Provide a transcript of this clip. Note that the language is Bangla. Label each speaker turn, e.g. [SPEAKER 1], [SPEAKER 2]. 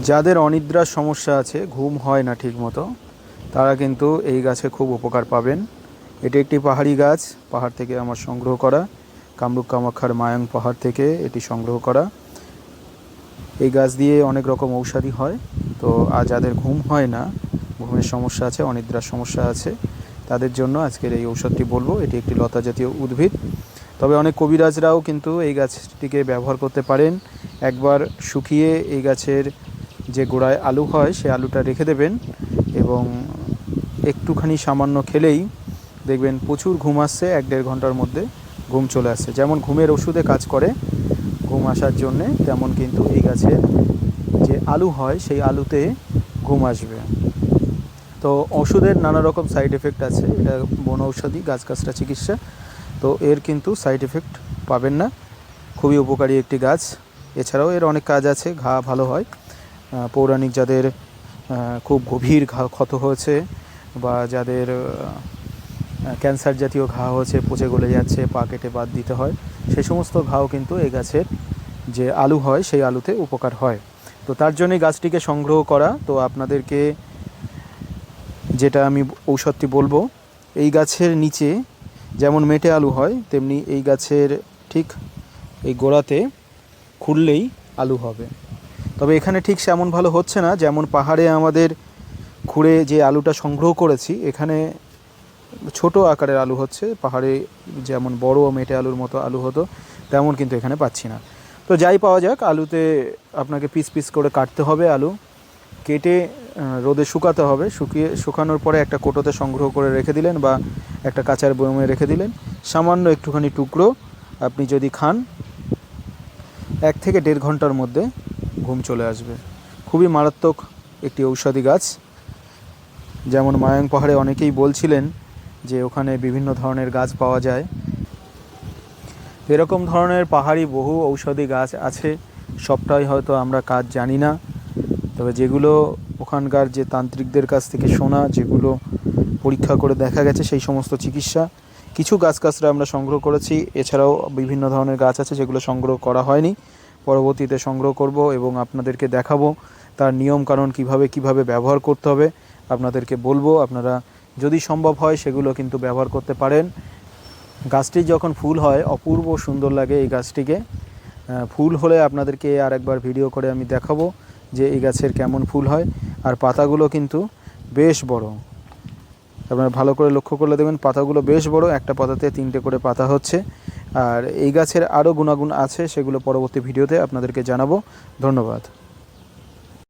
[SPEAKER 1] যাদের অনিদ্রার সমস্যা আছে, ঘুম হয় না ঠিকমতো, তারা কিন্তু এই গাছে খুব উপকার পাবেন। এটি একটি পাহাড়ি গাছ, পাহাড় থেকে আমার সংগ্রহ করা, কামরূপ কামাখ্যার মায়ং পাহাড় থেকে এটি সংগ্রহ করা। এই গাছ দিয়ে অনেক রকম ঔষধি হয়। তো আর যাদের ঘুম হয় না, ঘুমের সমস্যা আছে, অনিদ্রার সমস্যা আছে, তাদের জন্য আজকের এই ঔষধটি বলবো। এটি একটি লতা জাতীয় উদ্ভিদ। তবে অনেক কবিরাজরাও কিন্তু এই গাছটিকে ব্যবহার করতে পারেন। একবার শুকিয়ে এই গাছের যে গোড়ায় আলু হয়, সে আলুটা রেখে দেবেন এবং একটুখানি সামান্য খেলেই দেখবেন প্রচুর ঘুম আসছে। 1-1.5 ঘন্টার মধ্যে ঘুম চলে আসছে। যেমন ঘুমের ওষুধে কাজ করে ঘুম আসার জন্যে, তেমন কিন্তু এই গাছের যে আলু হয় সেই আলুতে ঘুম আসবে। তো ওষুধের নানা রকম সাইড এফেক্ট আছে। এটা বন ঔষধি, গাছগাছরা চিকিৎসা। তো এর কিন্তু সাইড এফেক্ট পাবেন না। খুবই উপকারী একটি গাছ। এছাড়াও এর অনেক কাজ আছে। ঘা ভালো হয়। পৌরাণিক যাদের খুব গভীর ঘা ক্ষত হয়েছে, বা যাদের ক্যান্সার জাতীয় ঘা হয়েছে, পচে গলে যাচ্ছে, পা কেটে বাদ দিতে হয়, সেই সমস্ত ঘাও কিন্তু এই গাছের যে আলু হয় সেই আলুতে উপকার হয়। তো তার জন্যই গাছটিকে সংগ্রহ করা। তো আপনাদেরকে যেটা আমি ঔষধটি বলবো, এই গাছের নিচে যেমন মেটে আলু হয়, তেমনি এই গাছের ঠিক এই গোড়াতে খুললেই আলু হবে। তবে এখানে ঠিক সেমন ভালো হচ্ছে না যেমন পাহাড়ে আমাদের খুঁড়ে যে আলুটা সংগ্রহ করেছি, এখানে ছোট আকারের আলু হচ্ছে। পাহাড়ে যেমন বড় মেটে আলুর মতো আলু হতো, তেমন কিন্তু এখানে পাচ্ছি না। তো যাই পাওয়া যাক, আলুতে আপনাকে পিস পিস করে কাটতে হবে। আলু কেটে রোদে শুকাতে হবে। শুকানোর পরে একটা কোটোতে সংগ্রহ করে রেখে দিলেন, বা একটা কাঁচার বয়মে রেখে দিলেন। সামান্য একটুখানি টুকরো আপনি যদি খান, 1 থেকে 1.5 ঘন্টার মধ্যে ঘুম চলে আসবে। খুবই মারাত্মক একটি ঔষধি গাছ। যেমন মায়ং পাহাড়ে অনেকেই বলছিলেন যে ওখানে বিভিন্ন ধরনের গাছ পাওয়া যায়। এরকম ধরনের পাহাড়ি বহু ঔষধি গাছ আছে। সবটাই হয়তো আমরা কাজ জানি না। তবে যেগুলো ওখানকার যে তান্ত্রিকদের কাছ থেকে শোনা, যেগুলো পরীক্ষা করে দেখা গেছে, সেই সমস্ত চিকিৎসা কিছু গাছগাছরা আমরা সংগ্রহ করেছি। এছাড়াও বিভিন্ন ধরনের গাছ আছে যেগুলো সংগ্রহ করা হয়নি, পরবর্তীতে সংগ্রহ করব এবং আপনাদেরকে দেখাবো তার নিয়মকানুন কিভাবে ব্যবহার করতে হবে আপনাদেরকে বলবো। আপনারা যদি সম্ভব হয় সেগুলো কিন্তু ব্যবহার করতে পারেন। গাছটি যখন ফুল হয় অপূর্ব সুন্দর লাগে এই গাছটিকে। ফুল হলে আপনাদেরকে আরেকবার ভিডিও করে আমি দেখাবো যে এই গাছের কেমন ফুল হয়। আর পাতাগুলো কিন্তু বেশ বড়। আপনারা ভালো করে লক্ষ্য করলে দেখবেন পাতাগুলো বেশ বড়। একটা পাতাতে 3টে করে পাতা হচ্ছে। আর এই গাছের আরও গুণাগুণ আছে, সেগুলো পরবর্তী ভিডিওতে আপনাদেরকে জানাবো। ধন্যবাদ।